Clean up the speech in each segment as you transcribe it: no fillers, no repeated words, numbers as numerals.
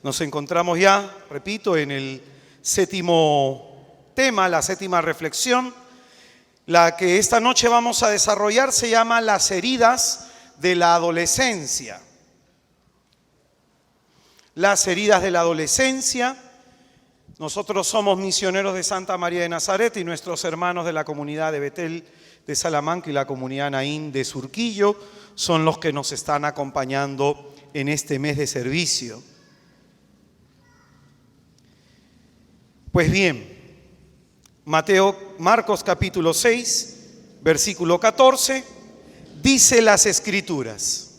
Nos encontramos ya, repito, en el séptimo tema, la séptima reflexión. La que esta noche vamos a desarrollar se llama las heridas de la adolescencia. Las heridas de la adolescencia. Nosotros somos misioneros de Santa María de Nazaret y nuestros hermanos de la comunidad de Betel de Salamanca y la comunidad Naín de Surquillo son los que nos están acompañando en este mes de servicio. Pues bien, Marcos capítulo 6, versículo 14, dice las Escrituras: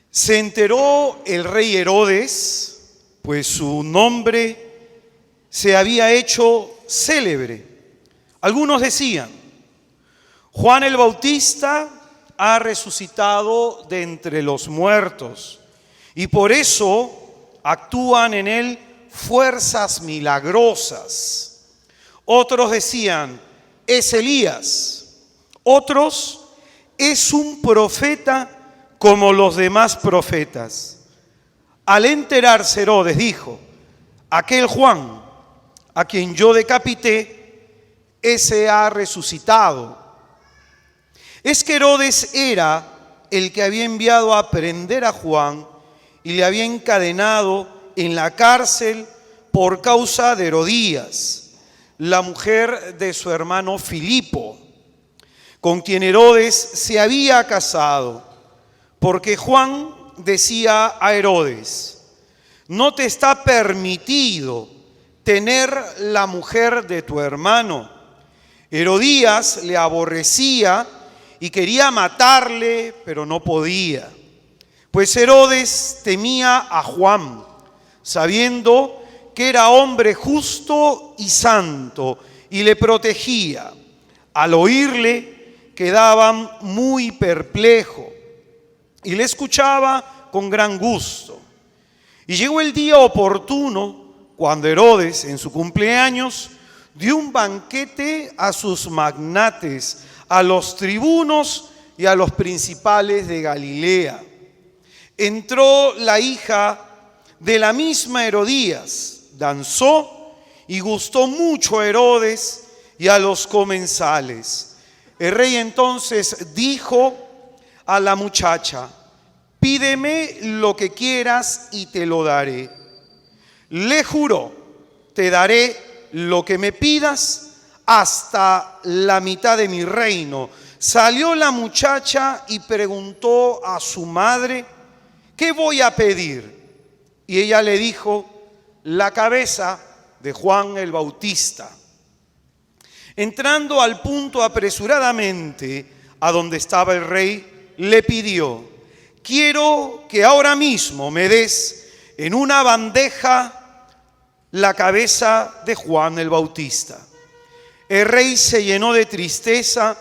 se enteró el rey Herodes, pues su nombre se había hecho célebre. Algunos decían: Juan el Bautista ha resucitado de entre los muertos y por eso actúan en él fuerzas milagrosas. Otros decían: es Elías. Otros: es un profeta como los demás profetas. Al enterarse Herodes dijo: aquel Juan a quien yo decapité, ese ha resucitado. Es que Herodes era el que había enviado a prender a Juan y le había encadenado en la cárcel por causa de Herodías, la mujer de su hermano Filipo, con quien Herodes se había casado, porque Juan decía a Herodes: no te está permitido tener la mujer de tu hermano. Herodías le aborrecía y quería matarle, pero no podía, pues Herodes temía a Juan, sabiendo que era hombre justo y santo, y le protegía. Al oírle quedaban muy perplejos y le escuchaba con gran gusto. Y llegó el día oportuno cuando Herodes, en su cumpleaños, dio un banquete a sus magnates, a los tribunos y a los principales de Galilea. Entró la hija de la misma Herodías, danzó y gustó mucho a Herodes y a los comensales. El rey entonces dijo a la muchacha: pídeme lo que quieras y te lo daré. Le juró: te daré lo que me pidas, hasta la mitad de mi reino. Salió la muchacha y preguntó a su madre: ¿qué voy a pedir? Y ella le dijo: la cabeza de Juan el Bautista. Entrando al punto apresuradamente a donde estaba el rey, le pidió: quiero que ahora mismo me des en una bandeja la cabeza de Juan el Bautista. El rey se llenó de tristeza,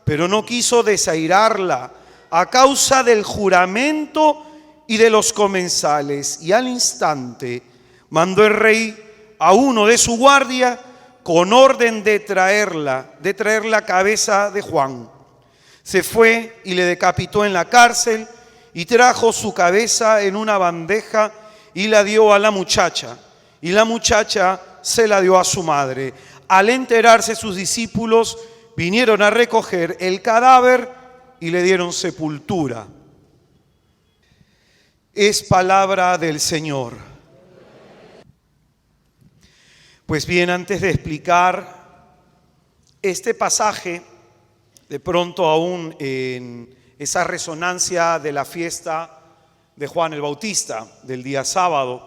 pero no quiso desairarla a causa del juramento y de los comensales. Y al instante mandó el rey a uno de su guardia con orden de traer la cabeza de Juan. Se fue y le decapitó en la cárcel y trajo su cabeza en una bandeja y la dio a la muchacha. Y la muchacha se la dio a su madre. Al enterarse sus discípulos, vinieron a recoger el cadáver y le dieron sepultura. Es palabra del Señor. Pues bien, antes de explicar este pasaje, de pronto aún en esa resonancia de la fiesta de Juan el Bautista, del día sábado,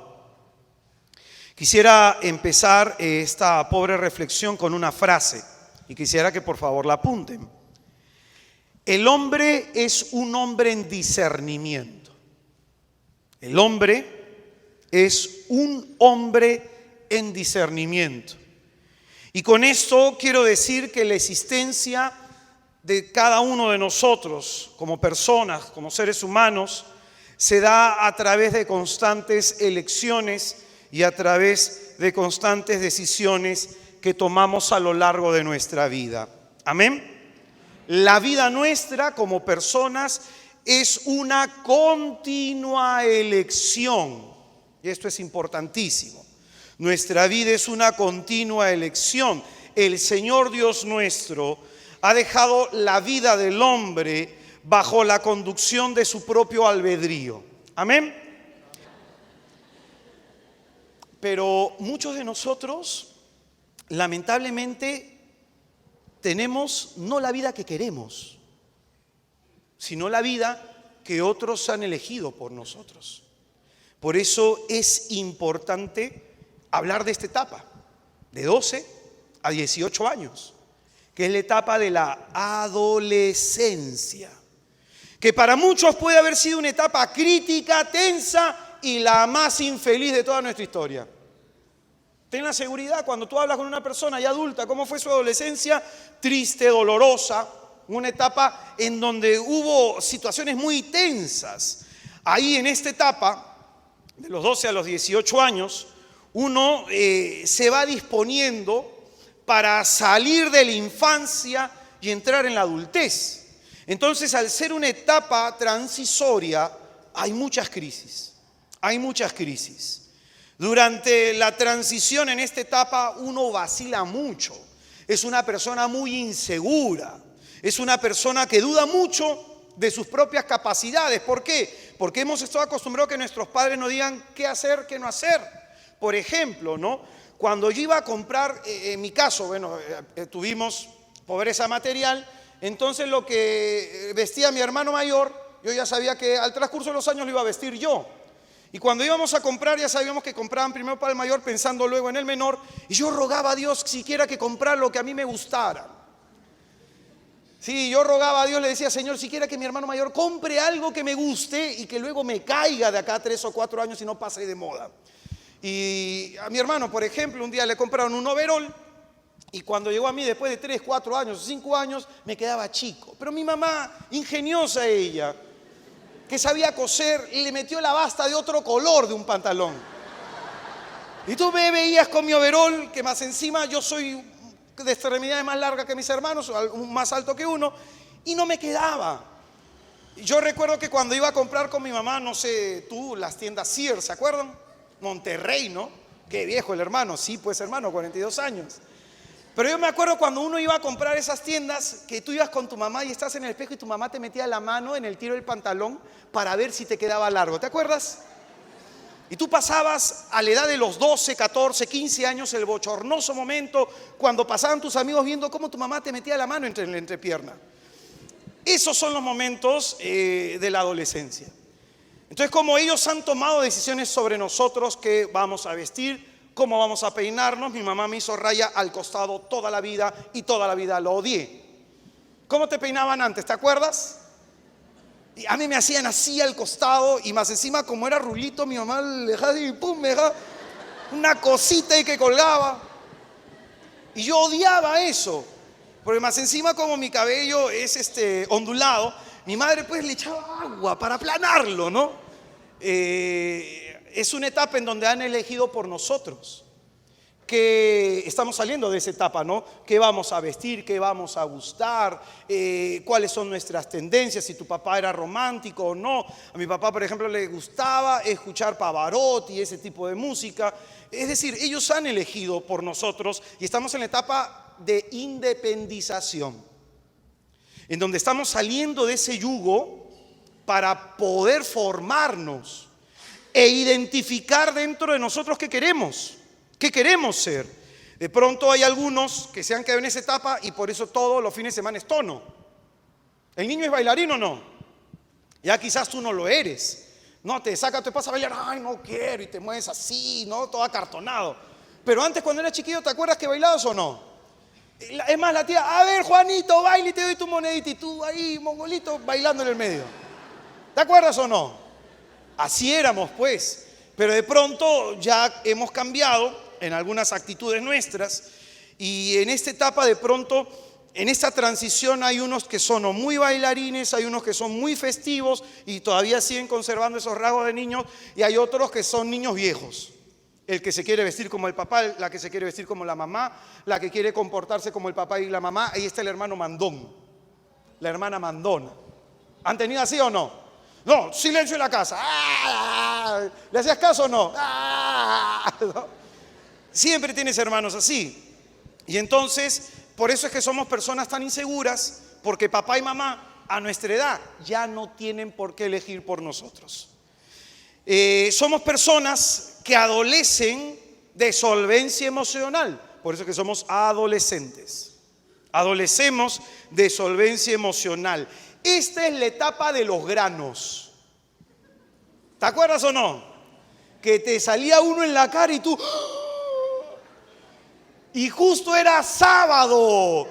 quisiera empezar esta pobre reflexión con una frase y quisiera que por favor la apunten. El hombre es un hombre en discernimiento. El hombre es un hombre en discernimiento. Y con esto quiero decir que la existencia de cada uno de nosotros como personas, como seres humanos, se da a través de constantes elecciones y a través de constantes decisiones que tomamos a lo largo de nuestra vida. Amén. La vida nuestra como personas es una continua elección. Y esto es importantísimo. Nuestra vida es una continua elección. El Señor Dios nuestro ha dejado la vida del hombre bajo la conducción de su propio albedrío. Amén. Pero muchos de nosotros, lamentablemente, tenemos no la vida que queremos, sino la vida que otros han elegido por nosotros. Por eso es importante hablar de esta etapa, de 12 a 18 años, que es la etapa de la adolescencia, que para muchos puede haber sido una etapa crítica, tensa y la más infeliz de toda nuestra historia. Ten la seguridad, cuando tú hablas con una persona ya adulta, ¿cómo fue su adolescencia? Triste, dolorosa, una etapa en donde hubo situaciones muy tensas. Ahí en esta etapa, de los 12 a los 18 años, uno se va disponiendo para salir de la infancia y entrar en la adultez. Entonces, al ser una etapa transisoria, hay muchas crisis. Hay muchas crisis. Durante la transición en esta etapa, uno vacila mucho. Es una persona muy insegura. Es una persona que duda mucho de sus propias capacidades. ¿Por qué? Porque hemos estado acostumbrados a que nuestros padres nos digan qué hacer, qué no hacer. Por ejemplo, ¿no? Cuando yo iba a comprar, en mi caso, bueno, tuvimos pobreza material, entonces lo que vestía mi hermano mayor, yo ya sabía que al transcurso de los años lo iba a vestir yo. Y cuando íbamos a comprar, ya sabíamos que compraban primero para el mayor, pensando luego en el menor, y yo rogaba a Dios siquiera que comprara lo que a mí me gustara. Sí, yo rogaba a Dios, le decía, Señor, siquiera que mi hermano mayor compre algo que me guste y que luego me caiga de acá 3 o 4 años y no pase de moda. Y a mi hermano, por ejemplo, un día le compraron un overol y cuando llegó a mí después de 3, 4 años, 5 años, me quedaba chico. Pero mi mamá, ingeniosa ella, que sabía coser, le metió la basta de otro color de un pantalón. Y tú me veías con mi overol, que más encima yo soy de extremidades más largas que mis hermanos, más alto que uno, y no me quedaba. Yo recuerdo que cuando iba a comprar con mi mamá, no sé tú, las tiendas Sears, ¿se acuerdan? Monterrey, ¿no? Qué viejo el hermano, sí, pues hermano, 42 años. Pero yo me acuerdo cuando uno iba a comprar esas tiendas, que tú ibas con tu mamá y estás en el espejo y tu mamá te metía la mano en el tiro del pantalón para ver si te quedaba largo, ¿te acuerdas? Y tú pasabas a la edad de los 12, 14, 15 años el bochornoso momento cuando pasaban tus amigos viendo cómo tu mamá te metía la mano entre la entrepierna. Esos son los momentos de la adolescencia. Entonces, como ellos han tomado decisiones sobre nosotros, qué vamos a vestir, cómo vamos a peinarnos, mi mamá me hizo raya al costado toda la vida y toda la vida lo odié. ¿Cómo te peinaban antes? ¿Te acuerdas? Y a mí me hacían así al costado y más encima como era rulito, mi mamá le dejaba y pum, me dejaba una cosita y que colgaba. Y yo odiaba eso, porque más encima como mi cabello es ondulado, mi madre pues le echaba agua para aplanarlo, ¿no? Es una etapa en donde han elegido por nosotros. Que estamos saliendo de esa etapa, ¿no? ¿Qué vamos a vestir? ¿Qué vamos a gustar? ¿Cuáles son nuestras tendencias? Si tu papá era romántico o no. A mi papá, por ejemplo, le gustaba escuchar Pavarotti y ese tipo de música. Es decir, ellos han elegido por nosotros y estamos en la etapa de independización, en donde estamos saliendo de ese yugo para poder formarnos e identificar dentro de nosotros qué queremos. ¿Qué queremos ser? De pronto hay algunos que se han quedado en esa etapa y por eso todos los fines de semana es tono. ¿El niño es bailarín o no? Ya quizás tú no lo eres. No, te saca, te pasa a bailar, ay, no quiero, y te mueves así, ¿no? Todo acartonado. Pero antes cuando eras chiquillo, ¿te acuerdas que bailabas o no? Es más, la tía, a ver, Juanito, baila y te doy tu monedita. Y tú ahí, mongolito, bailando en el medio. ¿Te acuerdas o no? Así éramos, pues. Pero de pronto ya hemos cambiado en algunas actitudes nuestras y en esta etapa de pronto, en esta transición hay unos que son muy bailarines, hay unos que son muy festivos y todavía siguen conservando esos rasgos de niños y hay otros que son niños viejos. El que se quiere vestir como el papá, la que se quiere vestir como la mamá, la que quiere comportarse como el papá y la mamá. Ahí está el hermano mandón, la hermana mandona. ¿Han tenido así o no? No, silencio en la casa. ¡Ah! ¿Le hacías caso o no? ¡Ah! ¿No? Siempre tienes hermanos así. Y entonces, por eso es que somos personas tan inseguras, porque papá y mamá a nuestra edad ya no tienen por qué elegir por nosotros. Somos personas que adolecen de solvencia emocional. Por eso es que somos adolescentes. Adolecemos de solvencia emocional. Esta es la etapa de los granos. ¿Te acuerdas o no? Que te salía uno en la cara y tú... Y justo era sábado.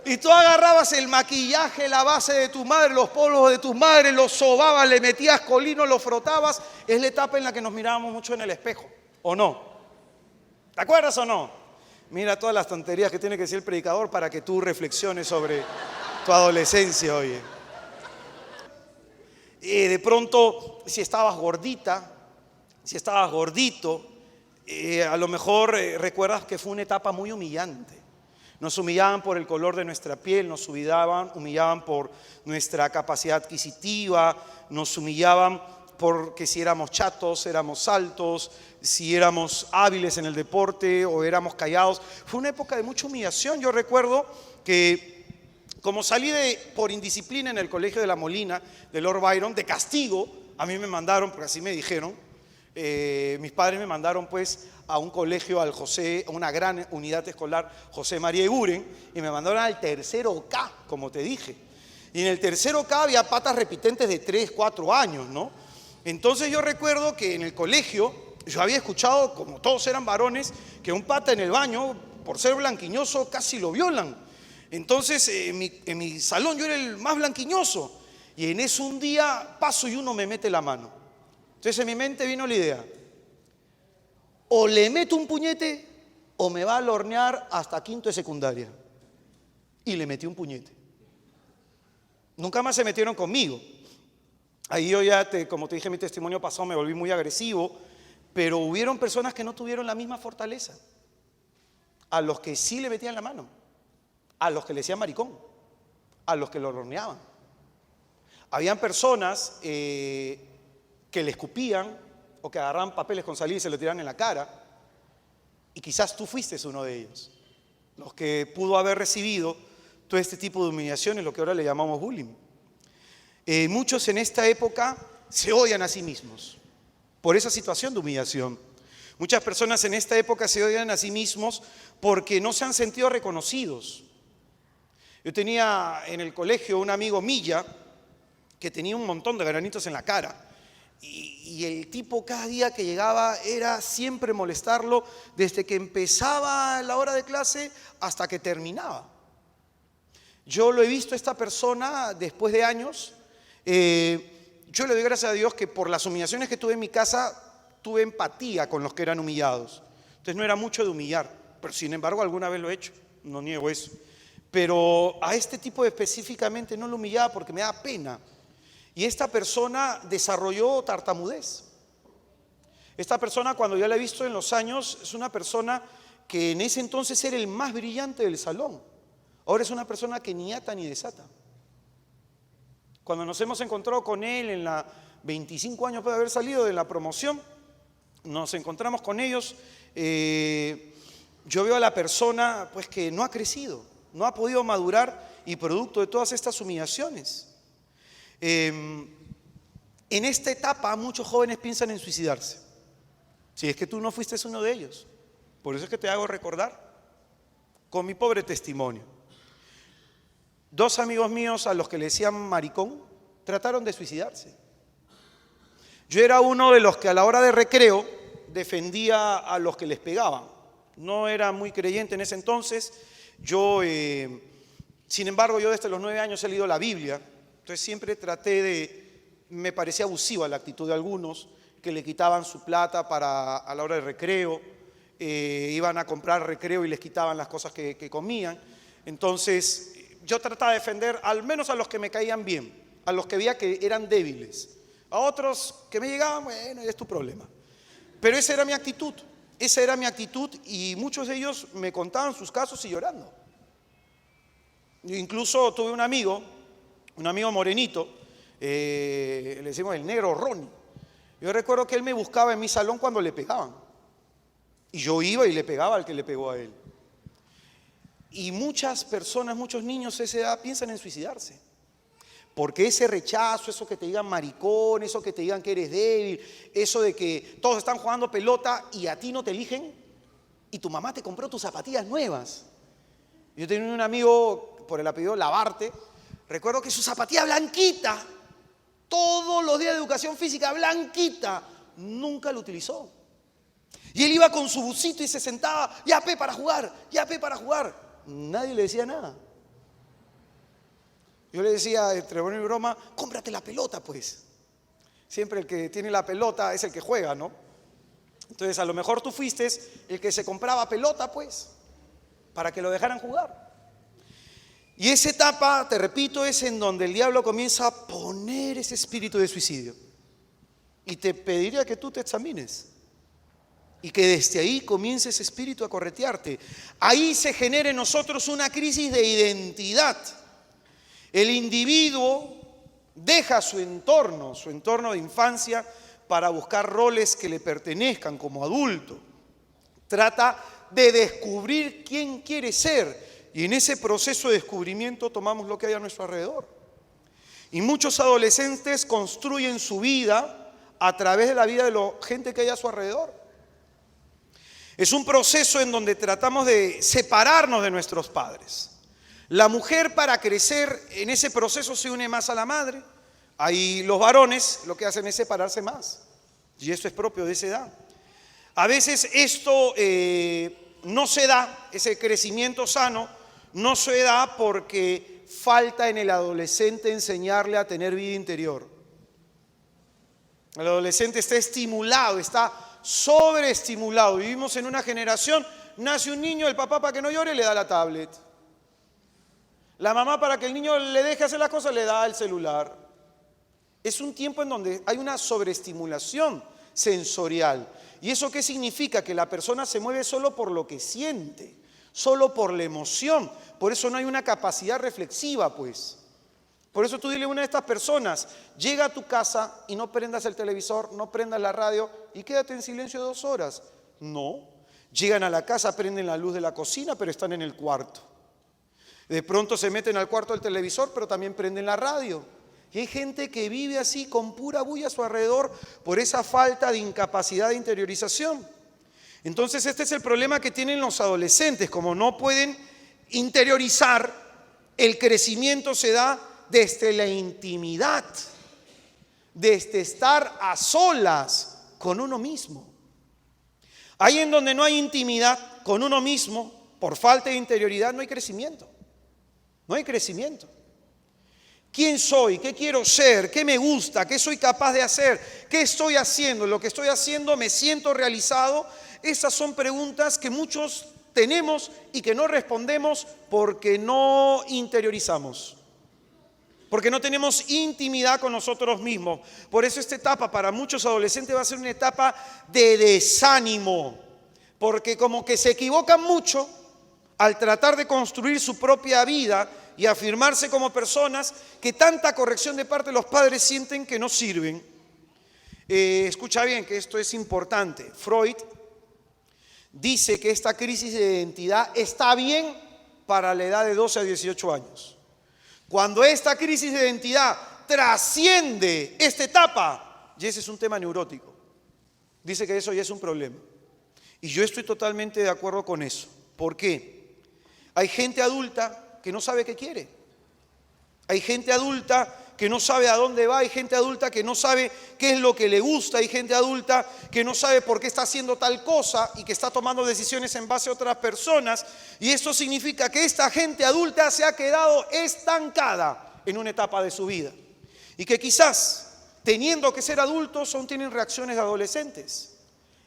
Y tú agarrabas el maquillaje, la base de tu madre, los polvos de tu madre, los sobabas, le metías colino, lo frotabas. Es la etapa en la que nos mirábamos mucho en el espejo, ¿o no? ¿Te acuerdas o no? Mira todas las tonterías que tiene que decir el predicador para que tú reflexiones sobre tu adolescencia, oye. De pronto, si estabas gordita, si estabas gordito, a lo mejor recuerdas que fue una etapa muy humillante. Nos humillaban por el color de nuestra piel, nos humillaban por nuestra capacidad adquisitiva, nos humillaban porque si éramos chatos, éramos altos, si éramos hábiles en el deporte o éramos callados. Fue una época de mucha humillación. Yo recuerdo que como salí por indisciplina en el colegio de La Molina, de Lord Byron, de castigo, a mí me mandaron, porque así me dijeron, mis padres me mandaron pues a un colegio, a una gran unidad escolar, José María Eguren, y me mandaron al tercero K, como te dije. Y en el tercero K había patas repitentes de 3, 4 años, ¿no? Entonces yo recuerdo que en el colegio, yo había escuchado, como todos eran varones, que un pata en el baño, por ser blanquiñoso, casi lo violan. Entonces en mi salón yo era el más blanquiñoso. Y en eso un día paso y uno me mete la mano. Entonces en mi mente vino la idea, o le meto un puñete o me va a lornear hasta quinto de secundaria. Y le metí un puñete. Nunca más se metieron conmigo. Ahí yo ya, como te dije en mi testimonio pasado, me volví muy agresivo, pero hubieron personas que no tuvieron la misma fortaleza. A los que sí le metían la mano, a los que le decían maricón, a los que lo lorneaban. Habían personas que le escupían o que agarraban papeles con saliva y se lo tiraban en la cara, y quizás tú fuiste uno de ellos, los que pudo haber recibido todo este tipo de humillaciones, lo que ahora le llamamos bullying. Muchos en esta época se odian a sí mismos por esa situación de humillación. Muchas personas en esta época se odian a sí mismos porque no se han sentido reconocidos. Yo tenía en el colegio un amigo Milla que tenía un montón de granitos en la cara. Y el tipo cada día que llegaba era siempre molestarlo desde que empezaba la hora de clase hasta que terminaba. Yo lo he visto a esta persona después de años. Yo le doy gracias a Dios que por las humillaciones que tuve en mi casa tuve empatía con los que eran humillados. Entonces no era mucho de humillar, pero sin embargo alguna vez lo he hecho, no niego eso. Pero a este tipo específicamente no lo humillaba porque me da pena. Y esta persona desarrolló tartamudez. Esta persona, cuando ya la he visto en los años, es una persona que en ese entonces era el más brillante del salón. Ahora es una persona que ni ata ni desata. Cuando nos hemos encontrado con él en la 25 años después de haber salido de la promoción, nos encontramos con ellos. Yo veo a la persona pues que no ha crecido, no ha podido madurar y producto de todas estas humillaciones. En esta etapa muchos jóvenes piensan en suicidarse. Si es que tú no fuiste uno de ellos. Por eso es que te hago recordar con mi pobre testimonio. 2 amigos míos a los que le decían maricón trataron de suicidarse. Yo era uno de los que a la hora de recreo defendía a los que les pegaban. No era muy creyente en ese entonces. Sin embargo, yo desde los 9 años he leído la Biblia. Entonces siempre me parecía abusiva la actitud de algunos que le quitaban su plata a la hora de recreo, iban a comprar recreo y les quitaban las cosas que comían. Entonces yo trataba de defender al menos a los que me caían bien, a los que veía que eran débiles. A otros que me llegaban, bueno, es tu problema. Pero esa era mi actitud y muchos de ellos me contaban sus casos y llorando. Yo incluso tuve un amigo un amigo morenito, le decimos el negro Ronnie. Yo recuerdo que él me buscaba en mi salón cuando le pegaban. Y yo iba y le pegaba al que le pegó a él. Y muchas personas, muchos niños a esa edad piensan en suicidarse. Porque ese rechazo, eso que te digan maricón, eso que te digan que eres débil, eso de que todos están jugando pelota y a ti no te eligen y tu mamá te compró tus zapatillas nuevas. Yo tenía un amigo por el apellido Labarte, recuerdo que su zapatilla blanquita, todos los días de educación física blanquita, nunca lo utilizó. Y él iba con su busito y se sentaba, ya pe para jugar, ya pe para jugar. Nadie le decía nada. Yo le decía, entre broma y broma, cómprate la pelota pues. Siempre el que tiene la pelota es el que juega, ¿no? Entonces a lo mejor tú fuiste el que se compraba pelota pues, para que lo dejaran jugar. Y esa etapa, te repito, es en donde el diablo comienza a poner ese espíritu de suicidio. Y te pediría que tú te examines. Y que desde ahí comience ese espíritu a corretearte. Ahí se genera en nosotros una crisis de identidad. El individuo deja su entorno de infancia, para buscar roles que le pertenezcan como adulto. Trata de descubrir quién quiere ser. Y en ese proceso de descubrimiento tomamos lo que hay a nuestro alrededor. Y muchos adolescentes construyen su vida a través de la vida de la gente que hay a su alrededor. Es un proceso en donde tratamos de separarnos de nuestros padres. La mujer, para crecer en ese proceso, se une más a la madre. Ahí los varones lo que hacen es separarse más. Y esto es propio de esa edad. A veces esto no se da, ese crecimiento sano, no se da porque falta en el adolescente enseñarle a tener vida interior. El adolescente está estimulado, está sobreestimulado. Vivimos en una generación, nace un niño, el papá para que no llore le da la tablet. La mamá para que el niño le deje hacer las cosas le da el celular. Es un tiempo en donde hay una sobreestimulación sensorial. ¿Y eso qué significa? Que la persona se mueve solo por lo que siente, solo por la emoción. Por eso no hay una capacidad reflexiva, pues. Por eso tú dile a una de estas personas, llega a tu casa y no prendas el televisor, no prendas la radio y quédate en silencio 2 horas. No. Llegan a la casa, prenden la luz de la cocina, pero están en el cuarto. De pronto se meten al cuarto del televisor, pero también prenden la radio. Y hay gente que vive así con pura bulla a su alrededor por esa falta de incapacidad de interiorización. Entonces este es el problema que tienen los adolescentes. Como no pueden interiorizar, el crecimiento se da desde la intimidad, desde estar a solas con uno mismo. Ahí en donde no hay intimidad con uno mismo, por falta de interioridad, no hay crecimiento. No hay crecimiento. ¿Quién soy? ¿Qué quiero ser? ¿Qué me gusta? ¿Qué soy capaz de hacer? ¿Qué estoy haciendo? ¿Lo que estoy haciendo me siento realizado? Esas son preguntas que muchos tenemos y que no respondemos porque no interiorizamos. Porque no tenemos intimidad con nosotros mismos. Por eso esta etapa para muchos adolescentes va a ser una etapa de desánimo. Porque como que se equivocan mucho al tratar de construir su propia vida y afirmarse como personas que tanta corrección de parte de los padres sienten que no sirven. Escucha bien que esto es importante. Freud dice que esta crisis de identidad está bien para la edad de 12 a 18 años. Cuando esta crisis de identidad trasciende esta etapa, y ese es un tema neurótico, dice que eso ya es un problema. Y yo estoy totalmente de acuerdo con eso. ¿Por qué? Hay gente adulta que no sabe qué quiere. Hay gente adulta que no sabe a dónde va, hay gente adulta que no sabe qué es lo que le gusta, hay gente adulta que no sabe por qué está haciendo tal cosa y que está tomando decisiones en base a otras personas. Y esto significa que esta gente adulta se ha quedado estancada en una etapa de su vida. Y que quizás, teniendo que ser adultos, aún tienen reacciones de adolescentes.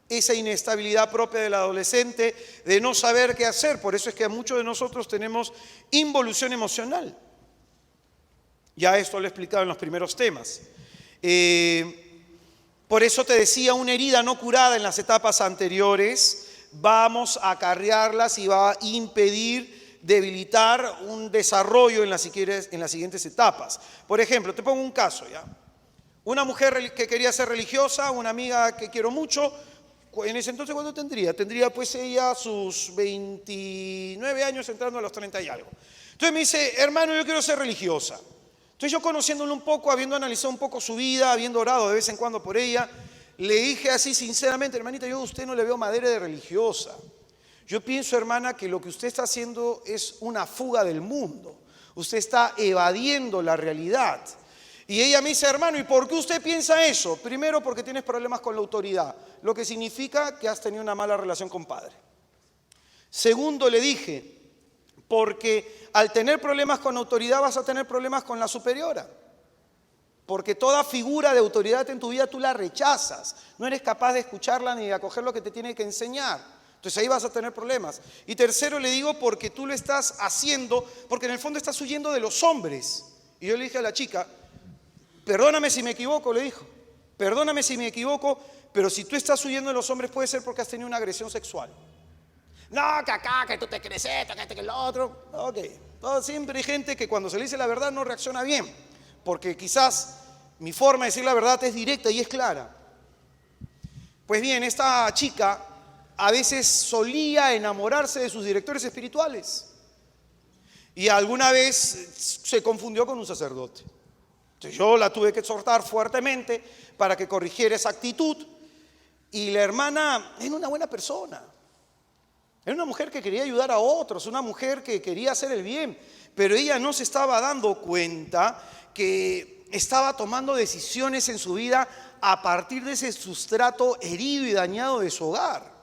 Esa inestabilidad propia del adolescente de no saber qué hacer. Por eso es que a muchos de nosotros tenemos involución emocional. Ya esto lo he explicado en los primeros temas. Por eso te decía, una herida no curada en las etapas anteriores, vamos a acarrearlas y va a impedir debilitar un desarrollo en las siguientes etapas. Por ejemplo, te pongo un caso, ¿ya? Una mujer que quería ser religiosa, una amiga que quiero mucho, en ese entonces, ¿cuánto tendría? Tendría pues ella sus 29 años entrando a los 30 y algo. Entonces me dice, hermano, yo quiero ser religiosa. Entonces yo conociéndolo un poco, habiendo analizado un poco su vida, habiendo orado de vez en cuando por ella, le dije así sinceramente, hermanita, yo a usted no le veo madera de religiosa. Yo pienso, hermana, que lo que usted está haciendo es una fuga del mundo. Usted está evadiendo la realidad. Y ella me dice, hermano, ¿y por qué usted piensa eso? Primero, porque tienes problemas con la autoridad, lo que significa que has tenido una mala relación con padre. Segundo, le dije, porque al tener problemas con autoridad vas a tener problemas con la superiora. Porque toda figura de autoridad en tu vida tú la rechazas. No eres capaz de escucharla ni de acoger lo que te tiene que enseñar. Entonces ahí vas a tener problemas. Y tercero, le digo, porque tú lo estás haciendo, porque en el fondo estás huyendo de los hombres. Y yo le dije a la chica, perdóname si me equivoco, le dijo, perdóname si me equivoco, pero si tú estás huyendo de los hombres puede ser porque has tenido una agresión sexual. No, que acá, que tú te crees esto, que el otro. Ok, siempre hay gente que cuando se le dice la verdad no reacciona bien, porque quizás mi forma de decir la verdad es directa y es clara. Pues bien, esta chica a veces solía enamorarse de sus directores espirituales y alguna vez se confundió con un sacerdote. Entonces yo la tuve que exhortar fuertemente para que corrigiera esa actitud y la hermana era una buena persona. Era una mujer que quería ayudar a otros, una mujer que quería hacer el bien, pero ella no se estaba dando cuenta que estaba tomando decisiones en su vida a partir de ese sustrato herido y dañado de su hogar.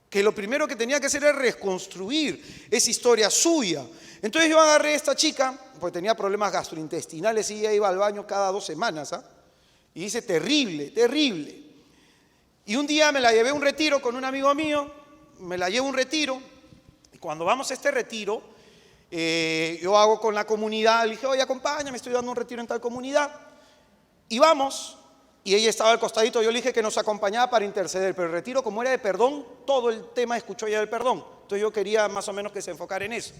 Que lo primero que tenía que hacer era reconstruir esa historia suya. Entonces yo agarré a esta chica, porque tenía problemas gastrointestinales y ella iba al baño cada 2 semanas, ¿ah? Y dice, terrible, terrible. Y un día me la llevé a un retiro con un amigo mío, me la llevo a un retiro, y cuando vamos a este retiro, yo hago con la comunidad, le dije, oye, acompáñame, estoy dando un retiro en tal comunidad, y vamos, y ella estaba al costadito, yo le dije que nos acompañaba para interceder, pero el retiro como era de perdón, todo el tema escuchó ella del perdón, entonces yo quería más o menos que se enfocara en eso.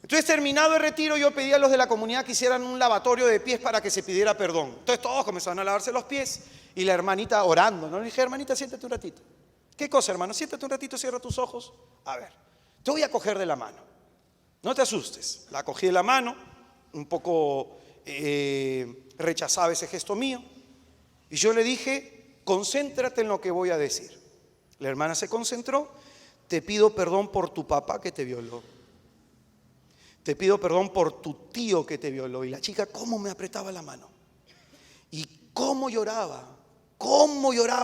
Entonces terminado el retiro yo pedí a los de la comunidad que hicieran un lavatorio de pies para que se pidiera perdón. Entonces todos comenzaron a lavarse los pies y la hermanita orando, ¿no? Le dije, hermanita, siéntate un ratito. ¿Qué cosa, hermano? Siéntate un ratito, cierra tus ojos. A ver, te voy a coger de la mano. No te asustes. La cogí de la mano, un poco rechazaba ese gesto mío. Y yo le dije, concéntrate en lo que voy a decir. La hermana se concentró. Te pido perdón por tu papá que te violó. Te pido perdón por tu tío que te violó. Y la chica, ¿cómo me apretaba la mano? Y cómo lloraba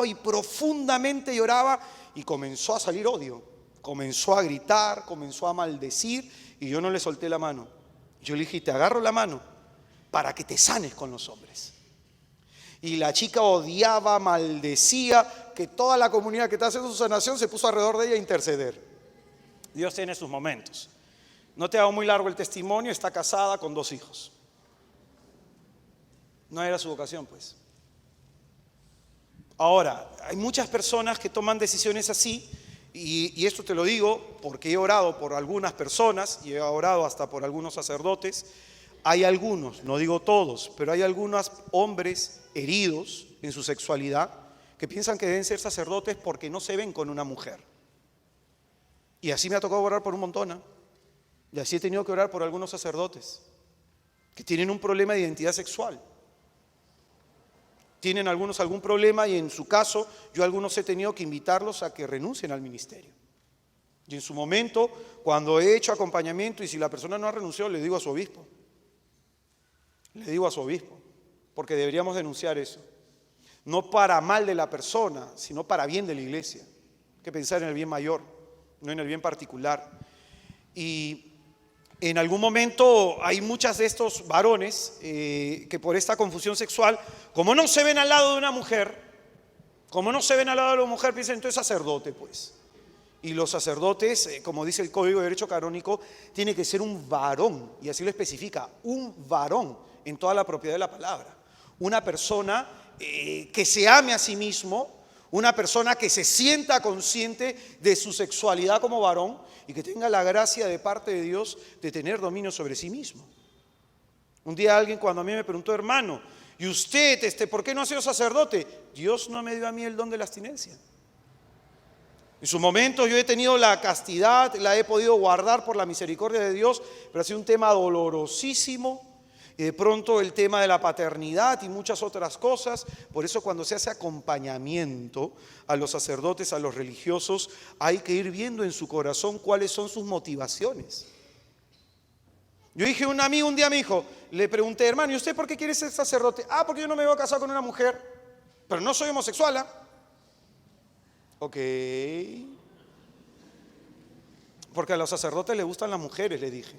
y profundamente lloraba. Y comenzó a salir odio. Comenzó a gritar, comenzó a maldecir. Y yo no le solté la mano. Yo le dije, te agarro la mano para que te sanes con los hombres. Y la chica odiaba, maldecía, que toda la comunidad que está haciendo su sanación se puso alrededor de ella a interceder. Dios tiene sus momentos. No te hago muy largo el testimonio, está casada con 2 hijos. No era su vocación, pues. Ahora, hay muchas personas que toman decisiones así, y esto te lo digo porque he orado por algunas personas, y he orado hasta por algunos sacerdotes. Hay algunos, no digo todos, pero hay algunos hombres heridos en su sexualidad que piensan que deben ser sacerdotes porque no se ven con una mujer. Y así me ha tocado orar por un montón, ¿eh? Y así he tenido que orar por algunos sacerdotes que tienen un problema de identidad sexual. Tienen algunos algún problema y en su caso yo a algunos he tenido que invitarlos a que renuncien al ministerio. Y en su momento, cuando he hecho acompañamiento y si la persona no ha renunciado, le digo a su obispo. Le digo a su obispo, porque deberíamos denunciar eso. No para mal de la persona, sino para bien de la iglesia. Hay que pensar en el bien mayor, no en el bien particular. Y en algún momento hay muchas de estos varones que por esta confusión sexual, como no se ven al lado de una mujer, piensan entonces sacerdote, pues. Y los sacerdotes, como dice el Código de Derecho Canónico, tiene que ser un varón, y así lo especifica, un varón en toda la propiedad de la palabra. Una persona que se ame a sí mismo, Una persona que se sienta consciente de su sexualidad como varón y que tenga la gracia de parte de Dios de tener dominio sobre sí mismo. Un día alguien cuando a mí me preguntó, hermano, ¿y usted por qué no ha sido sacerdote? Dios no me dio a mí el don de la abstinencia. En su momento yo he tenido la castidad, la he podido guardar por la misericordia de Dios, pero ha sido un tema dolorosísimo. Y de pronto el tema de la paternidad y muchas otras cosas. Por eso cuando se hace acompañamiento a los sacerdotes, a los religiosos, hay que ir viendo en su corazón cuáles son sus motivaciones. Yo dije, un amigo un día me dijo, le pregunté, hermano, ¿y usted por qué quiere ser sacerdote? Porque yo no me voy a casar con una mujer, pero no soy homosexual. Ok. Porque a los sacerdotes les gustan las mujeres, le dije.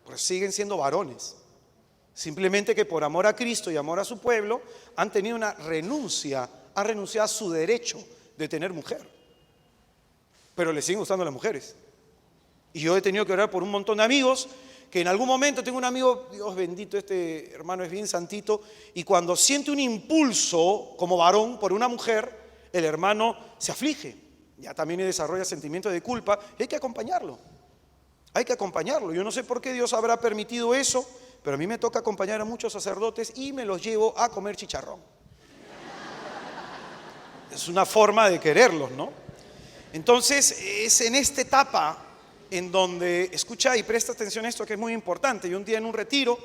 Pues siguen siendo varones. Simplemente que por amor a Cristo y amor a su pueblo han tenido una renuncia, han renunciado a su derecho de tener mujer. Pero les siguen gustando las mujeres. Y yo he tenido que orar por un montón de amigos que en algún momento tengo un amigo, Dios bendito, este hermano es bien santito, y cuando siente un impulso como varón por una mujer, el hermano se aflige, ya también desarrolla sentimientos de culpa y hay que acompañarlo. Hay que acompañarlo. Yo no sé por qué Dios habrá permitido eso, pero a mí me toca acompañar a muchos sacerdotes y me los llevo a comer chicharrón. Es una forma de quererlos, ¿no? Entonces, es en esta etapa en donde, escucha y presta atención a esto que es muy importante. Yo un día en un retiro,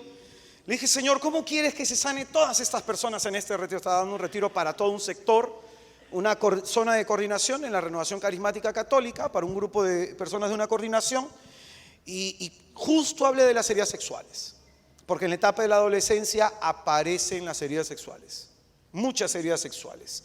le dije, Señor, ¿cómo quieres que se sane todas estas personas en este retiro? Estaba dando un retiro para todo un sector, una zona de coordinación en la Renovación Carismática Católica, para un grupo de personas de una coordinación, y justo hablé de las heridas sexuales, porque en la etapa de la adolescencia aparecen las heridas sexuales, muchas heridas sexuales.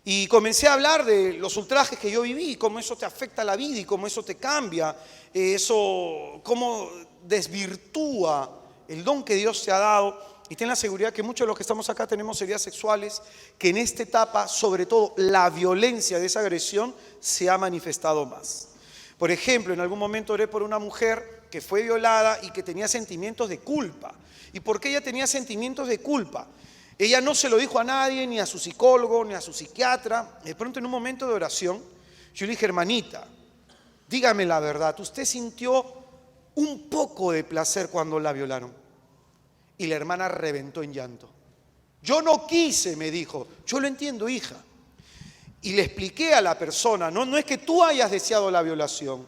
Y comencé a hablar de los ultrajes que yo viví, cómo eso te afecta la vida y cómo eso te cambia, eso, cómo desvirtúa el don que Dios te ha dado. Y ten la seguridad que muchos de los que estamos acá tenemos heridas sexuales, que en esta etapa, sobre todo, la violencia de esa agresión se ha manifestado más. Por ejemplo, en algún momento oré por una mujer que fue violada y que tenía sentimientos de culpa. ¿Y por qué ella tenía sentimientos de culpa? Ella no se lo dijo a nadie, ni a su psicólogo, ni a su psiquiatra. De pronto, en un momento de oración, yo le dije, hermanita, dígame la verdad, ¿usted sintió un poco de placer cuando la violaron? Y la hermana reventó en llanto. Yo no quise, me dijo. Yo lo entiendo, hija. Y le expliqué a la persona, no es que tú hayas deseado la violación,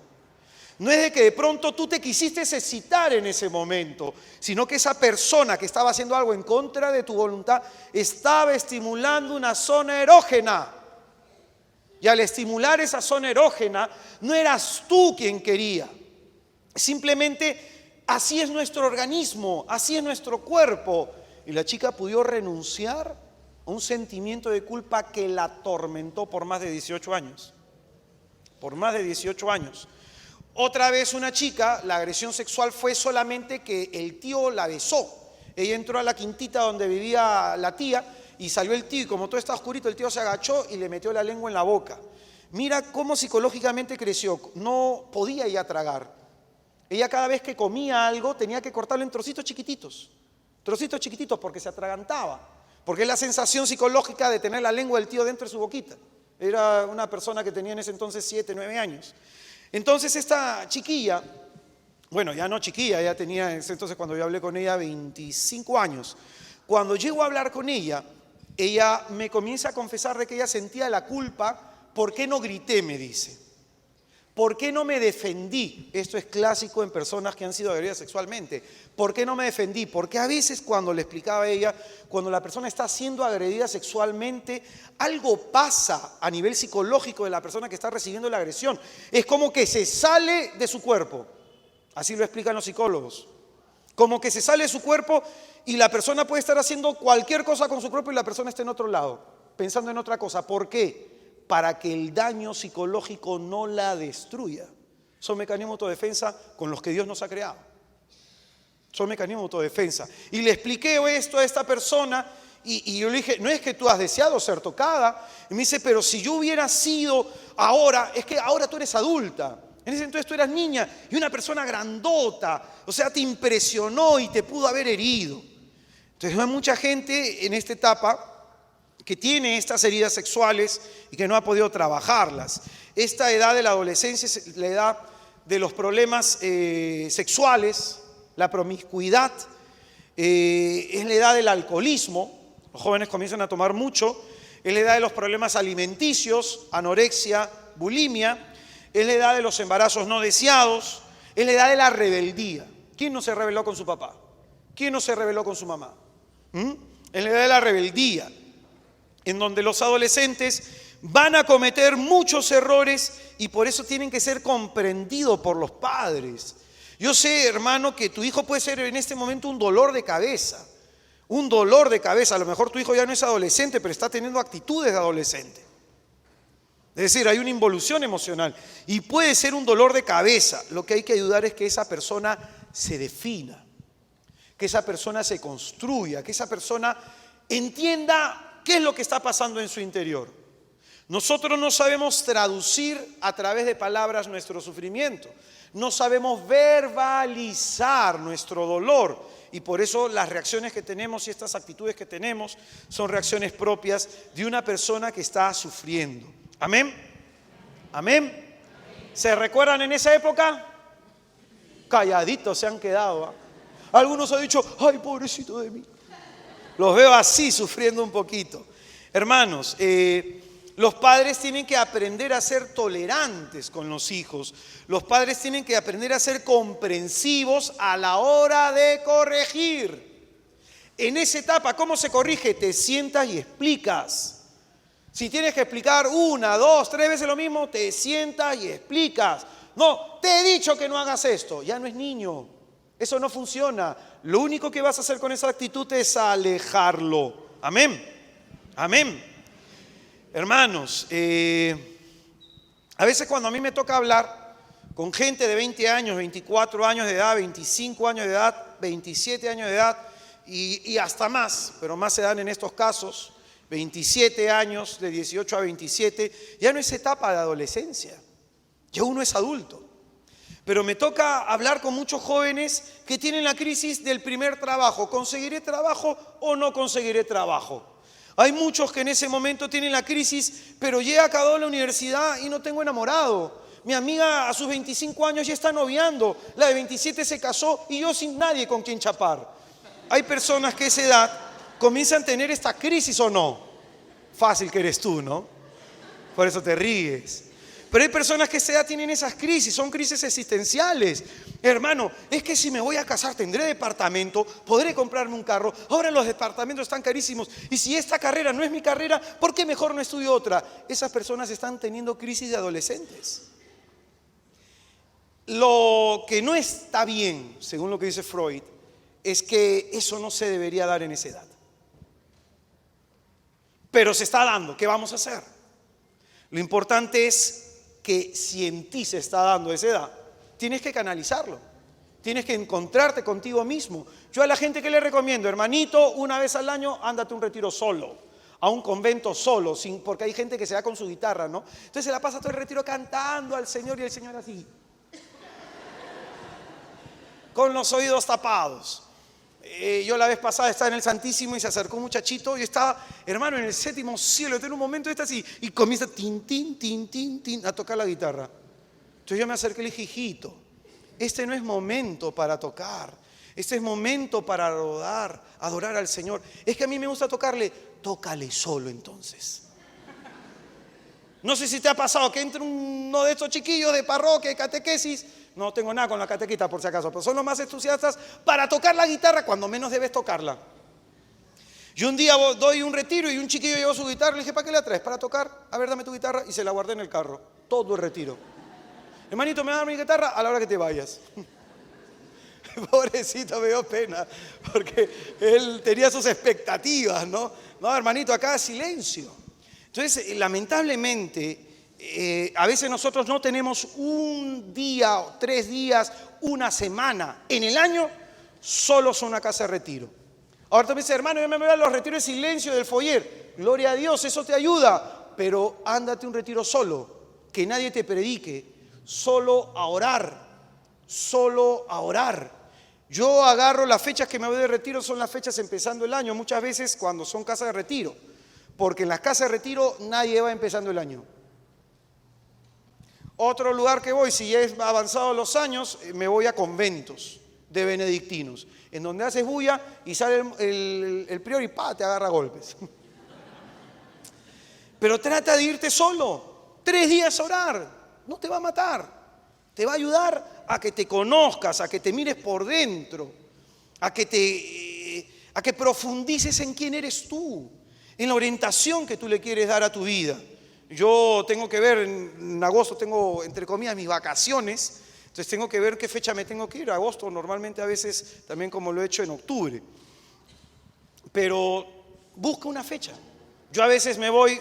no es de que de pronto tú te quisiste excitar en ese momento, sino que esa persona que estaba haciendo algo en contra de tu voluntad estaba estimulando una zona erógena. Y al estimular esa zona erógena, no eras tú quien quería. Simplemente así es nuestro organismo, así es nuestro cuerpo. Y la chica pudo renunciar a un sentimiento de culpa que la atormentó por más de 18 años. Por más de 18 años. Otra vez una chica, la agresión sexual fue solamente que el tío la besó. Ella entró a la quintita donde vivía la tía y salió el tío y como todo está oscurito, el tío se agachó y le metió la lengua en la boca. Mira cómo psicológicamente creció. No podía ella tragar. Ella cada vez que comía algo tenía que cortarlo en trocitos chiquititos porque se atragantaba. Porque es la sensación psicológica de tener la lengua del tío dentro de su boquita. Era una persona que tenía en ese entonces 7, 9 años. Entonces esta chiquilla, bueno, ya no chiquilla, ella tenía en ese entonces cuando yo hablé con ella 25 años. Cuando llego a hablar con ella me comienza a confesar de que ella sentía la culpa. ¿Por qué no grité?, me dice. ¿Por qué no me defendí? Esto es clásico en personas que han sido agredidas sexualmente. ¿Por qué no me defendí? Porque a veces cuando le explicaba a ella, cuando la persona está siendo agredida sexualmente, algo pasa a nivel psicológico de la persona que está recibiendo la agresión. Es como que se sale de su cuerpo. Así lo explican los psicólogos. Como que se sale de su cuerpo y la persona puede estar haciendo cualquier cosa con su cuerpo y la persona está en otro lado, pensando en otra cosa. ¿Por qué? Para que el daño psicológico no la destruya. Son mecanismos de autodefensa con los que Dios nos ha creado. Son mecanismos de autodefensa. Y le expliqué esto a esta persona y yo le dije, no es que tú has deseado ser tocada. Y me dice, pero si yo hubiera sido ahora, es que ahora tú eres adulta. En ese entonces tú eras niña y una persona grandota, o sea, te impresionó y te pudo haber herido. Entonces hay mucha gente en esta etapa que tiene estas heridas sexuales y que no ha podido trabajarlas. Esta edad de la adolescencia es la edad de los problemas sexuales, la promiscuidad, es la edad del alcoholismo. Los jóvenes comienzan a tomar mucho. Es la edad de los problemas alimenticios, anorexia, bulimia. Es la edad de los embarazos no deseados. Es la edad de la rebeldía. ¿Quién no se rebeló con su papá? ¿Quién no se rebeló con su mamá? Es la edad de la rebeldía, en donde los adolescentes van a cometer muchos errores y por eso tienen que ser comprendidos por los padres. Yo sé, hermano, que tu hijo puede ser en este momento un dolor de cabeza. Un dolor de cabeza. A lo mejor tu hijo ya no es adolescente, pero está teniendo actitudes de adolescente. Es decir, hay una involución emocional y puede ser un dolor de cabeza. Lo que hay que ayudar es que esa persona se defina, que esa persona se construya, que esa persona entienda qué es lo que está pasando en su interior. Nosotros no sabemos traducir a través de palabras nuestro sufrimiento. No sabemos verbalizar nuestro dolor y por eso las reacciones que tenemos y estas actitudes que tenemos son reacciones propias de una persona que está sufriendo. ¿Amén? ¿Amén? ¿Se recuerdan en esa época? Calladitos se han quedado. Algunos han dicho, ay, pobrecito de mí. Los veo así, sufriendo un poquito. Hermanos, los padres tienen que aprender a ser tolerantes con los hijos. Los padres tienen que aprender a ser comprensivos a la hora de corregir. En esa etapa, ¿cómo se corrige? Te sientas y explicas. Si tienes que explicar 1, 2, 3 veces lo mismo, te sientas y explicas. No, te he dicho que no hagas esto. Ya no es niño. Eso no funciona. Lo único que vas a hacer con esa actitud es alejarlo. Amén. Amén. Hermanos, a veces cuando a mí me toca hablar con gente de 20 años, 24 años de edad, 25 años de edad, 27 años de edad y hasta más, pero más se dan en estos casos, 27 años, de 18 a 27, ya no es etapa de adolescencia, ya uno es adulto. Pero me toca hablar con muchos jóvenes que tienen la crisis del primer trabajo. ¿Conseguiré trabajo o no conseguiré trabajo? Hay muchos que en ese momento tienen la crisis, pero ya acabó la universidad y no tengo enamorado. Mi amiga a sus 25 años ya está noviando, la de 27 se casó y yo sin nadie con quien chapar. Hay personas que a esa edad comienzan a tener esta crisis o no. Fácil que eres tú, ¿no? Por eso te ríes. Pero hay personas que a esa edad tienen esas crisis, son crisis existenciales. Hermano, es que si me voy a casar tendré departamento, podré comprarme un carro. Ahora los departamentos están carísimos. Y si esta carrera no es mi carrera, ¿por qué mejor no estudio otra? Esas personas están teniendo crisis de adolescentes. Lo que no está bien, según lo que dice Freud, es que eso no se debería dar en esa edad. Pero se está dando, ¿qué vamos a hacer? Lo importante es que si en ti se está dando esa edad, tienes que canalizarlo, tienes que encontrarte contigo mismo. Yo a la gente que le recomiendo, hermanito, una vez al año, ándate a un retiro solo, a un convento solo, porque hay gente que se va con su guitarra, ¿no? Entonces se la pasa todo el retiro cantando al Señor y el Señor así, con los oídos tapados. Yo la vez pasada estaba en el Santísimo y se acercó un muchachito y estaba, hermano, en el 7º cielo. En un momento está así y comienza tin, tin, tin, tin, tin, a tocar la guitarra. Entonces yo me acerqué y le dije, hijito, este no es momento para tocar. Este es momento para adorar al Señor. Es que a mí me gusta tocarle, tócale solo entonces. No sé si te ha pasado que entre uno de estos chiquillos de parroquia, de catequesis. No tengo nada con la catequita por si acaso, pero son los más entusiastas para tocar la guitarra cuando menos debes tocarla. Yo un día doy un retiro y un chiquillo llevó su guitarra, le dije, ¿para qué la traes? Para tocar, a ver, dame tu guitarra, y se la guardé en el carro, todo el retiro. Hermanito, ¿me vas a dar mi guitarra? A la hora que te vayas. Pobrecito, me dio pena, porque él tenía sus expectativas, ¿no? No, hermanito, acá silencio. Entonces, lamentablemente, a veces nosotros no tenemos un día, 3 días, una semana en el año solo son una casa de retiro. Ahora tú me dices, hermano, yo me voy a los retiros de silencio del foyer. Gloria a Dios, eso te ayuda, pero ándate un retiro solo, que nadie te predique, solo a orar, solo a orar. Yo agarro las fechas que me voy de retiro, son las fechas empezando el año, muchas veces cuando son casas de retiro. porque en las casas de retiro nadie va empezando el año. Otro lugar que voy, si ya es avanzado los años, me voy a conventos de benedictinos, en donde haces bulla y sale el prior y te agarra a golpes. Pero trata de irte solo, 3 días a orar, no te va a matar. Te va a ayudar a que te conozcas, a que te mires por dentro, a que profundices en quién eres tú, en la orientación que tú le quieres dar a tu vida. Yo tengo que ver, en agosto tengo, entre comillas, mis vacaciones, entonces tengo que ver qué fecha me tengo que ir. Agosto normalmente a veces también como lo he hecho en octubre. Pero busca una fecha. Yo a veces me voy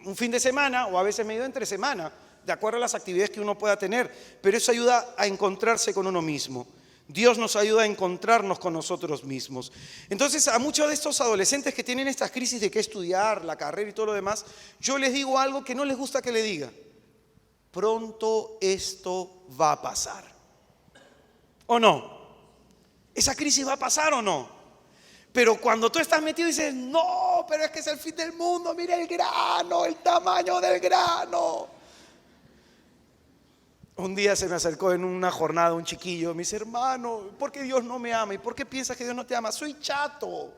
un fin de semana o a veces me he ido entre semana, de acuerdo a las actividades que uno pueda tener, pero eso ayuda a encontrarse con uno mismo. Dios nos ayuda a encontrarnos con nosotros mismos. Entonces, a muchos de estos adolescentes que tienen estas crisis de qué estudiar, la carrera y todo lo demás, yo les digo algo que no les gusta que le diga. Pronto esto va a pasar. ¿O no? ¿Esa crisis va a pasar o no? Pero cuando tú estás metido y dices, no, pero es que es el fin del mundo, mira el grano, el tamaño del grano. Un día se me acercó en una jornada un chiquillo, me dice, hermano, ¿por qué Dios no me ama? ¿Y por qué piensas que Dios no te ama? Soy chato,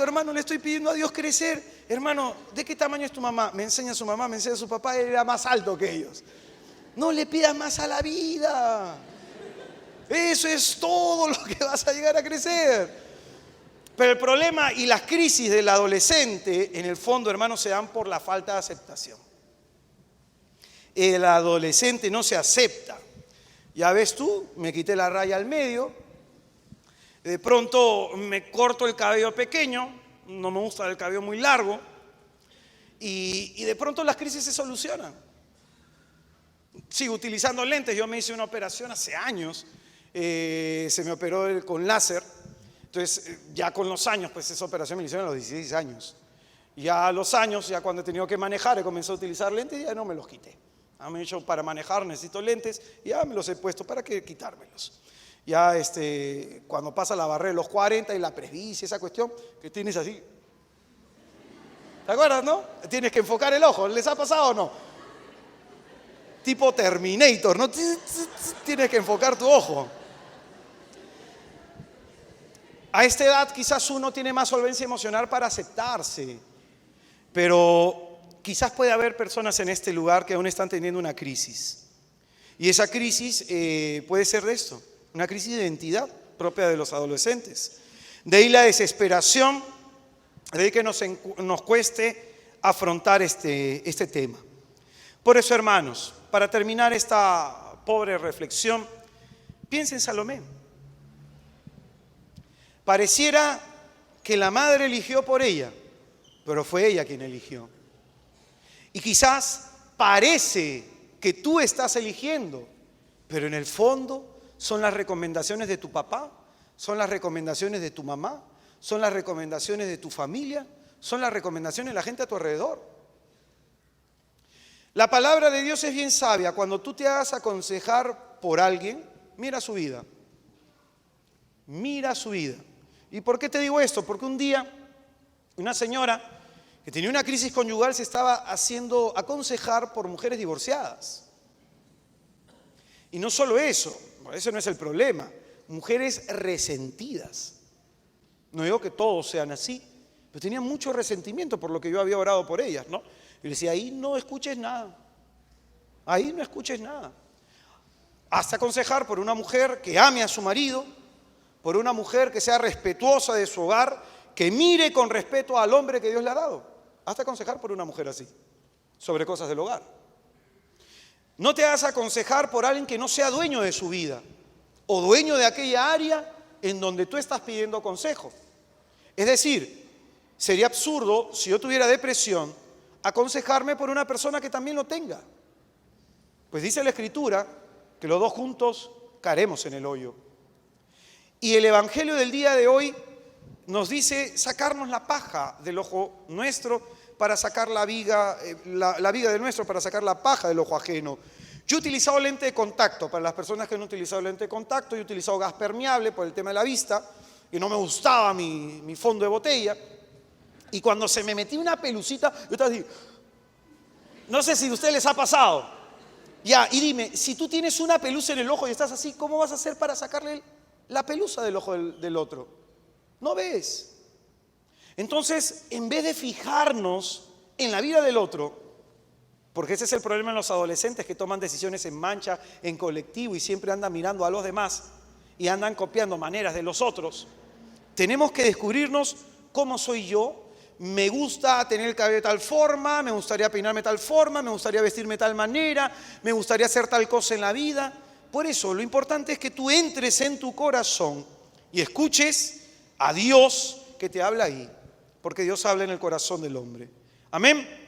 hermano, le estoy pidiendo a Dios crecer. Hermano, ¿de qué tamaño es tu mamá? Me enseña su mamá, me enseña su papá, él era más alto que ellos. No le pidas más a la vida. Eso es todo lo que vas a llegar a crecer. Pero el problema y las crisis del adolescente, en el fondo, hermano, se dan por la falta de aceptación. El adolescente no se acepta. Ya ves tú, me quité la raya al medio, de pronto me corto el cabello pequeño, no me gusta el cabello muy largo, y de pronto las crisis se solucionan. Sigo utilizando lentes, yo me hice una operación hace años, se me operó con láser, entonces ya con los años, pues esa operación me la hicieron a los 16 años. Ya a los años, ya cuando he tenido que manejar, he comenzado a utilizar lentes y ya no me los quité. Me he dicho, para manejar necesito lentes, y ya me los he puesto, ¿para qué quitármelos? Ya cuando pasa la barrera de los 40 y la presbicia, esa cuestión que tienes así. ¿Te acuerdas, no? Tienes que enfocar el ojo, ¿les ha pasado o no? Tipo Terminator, ¿no? Tienes que enfocar tu ojo. A esta edad quizás uno tiene más solvencia emocional para aceptarse, pero quizás puede haber personas en este lugar que aún están teniendo una crisis. Y esa crisis puede ser de esto, una crisis de identidad propia de los adolescentes. De ahí la desesperación, de ahí que nos cueste afrontar este tema. Por eso, hermanos, para terminar esta pobre reflexión, piensen en Salomé. Pareciera que la madre eligió por ella, pero fue ella quien eligió. Y quizás parece que tú estás eligiendo, pero en el fondo son las recomendaciones de tu papá, son las recomendaciones de tu mamá, son las recomendaciones de tu familia, son las recomendaciones de la gente a tu alrededor. La palabra de Dios es bien sabia. Cuando tú te hagas aconsejar por alguien, mira su vida. Mira su vida. ¿Y por qué te digo esto? Porque un día una señora que tenía una crisis conyugal se estaba haciendo aconsejar por mujeres divorciadas. Y no solo eso, ese no es el problema, mujeres resentidas. No digo que todos sean así, pero tenían mucho resentimiento por lo que yo había orado por ellas, ¿no? Y le decía, ahí no escuches nada, ahí no escuches nada. Hasta aconsejar por una mujer que ame a su marido, por una mujer que sea respetuosa de su hogar, que mire con respeto al hombre que Dios le ha dado. Hasta aconsejar por una mujer así, sobre cosas del hogar. No te hagas aconsejar por alguien que no sea dueño de su vida o dueño de aquella área en donde tú estás pidiendo consejo. Es decir, sería absurdo si yo tuviera depresión aconsejarme por una persona que también lo tenga. Pues dice la Escritura que los dos juntos caeremos en el hoyo. Y el Evangelio del día de hoy nos dice sacarnos la paja del ojo nuestro para sacar la viga del nuestro, para sacar la paja del ojo ajeno. Yo he utilizado lente de contacto. Para las personas que no han utilizado lente de contacto, yo he utilizado gas permeable por el tema de la vista, y no me gustaba mi fondo de botella. Y cuando se me metía una pelucita, yo estaba así. No sé si a ustedes les ha pasado. Ya, y dime, si tú tienes una pelusa en el ojo y estás así, ¿cómo vas a hacer para sacarle la pelusa del ojo del otro? No ves. Entonces, en vez de fijarnos en la vida del otro, porque ese es el problema en los adolescentes que toman decisiones en mancha, en colectivo y siempre andan mirando a los demás y andan copiando maneras de los otros, tenemos que descubrirnos cómo soy yo. Me gusta tener el cabello de tal forma, me gustaría peinarme de tal forma, me gustaría vestirme de tal manera, me gustaría hacer tal cosa en la vida. Por eso lo importante es que tú entres en tu corazón y escuches a Dios que te habla ahí, porque Dios habla en el corazón del hombre. Amén.